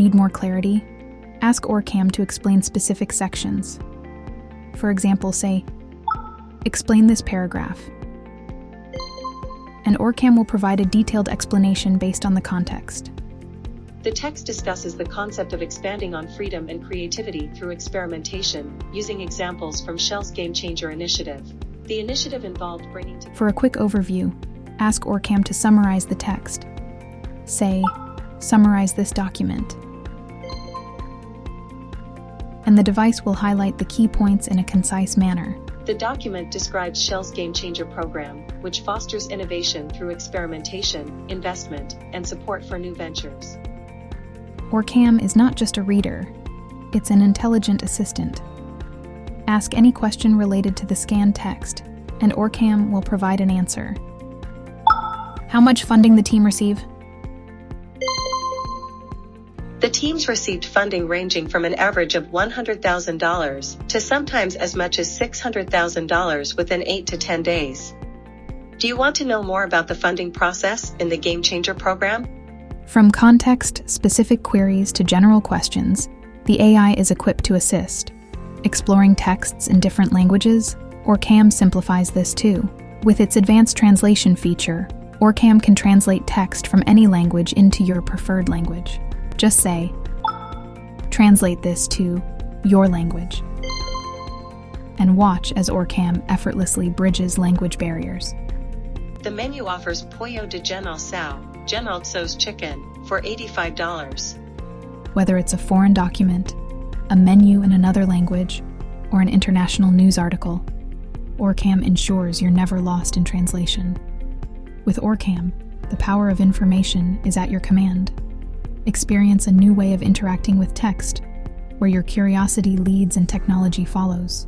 Need more clarity? Ask OrCam to explain specific sections. For example, say, "Explain this paragraph." And OrCam will provide a detailed explanation based on the context. The text discusses the concept of expanding on freedom and creativity through experimentation, using examples from Shell's Game Changer initiative. The initiative involved bringing together. For a quick overview, ask OrCam to summarize the text. Say, "Summarize this document." And the device will highlight the key points in a concise manner. The document describes Shell's Game Changer program, which fosters innovation through experimentation, investment, and support for new ventures. OrCam is not just a reader, it's an intelligent assistant. Ask any question related to the scanned text, and OrCam will provide an answer. How much funding the team receive? The teams received funding ranging from an average of $100,000 to sometimes as much as $600,000 within 8 to 10 days. Do you want to know more about the funding process in the Game Changer program? From context-specific queries to general questions, the AI is equipped to assist. Exploring texts in different languages, OrCam simplifies this too. With its advanced translation feature, OrCam can translate text from any language into your preferred language. Just say, "Translate this to your language," and watch as OrCam effortlessly bridges language barriers. The menu offers pollo de genalsao, genalso's chicken, for $85. Whether it's a foreign document, a menu in another language, or an international news article, OrCam ensures you're never lost in translation. With OrCam, the power of information is at your command. Experience a new way of interacting with text, where your curiosity leads and technology follows.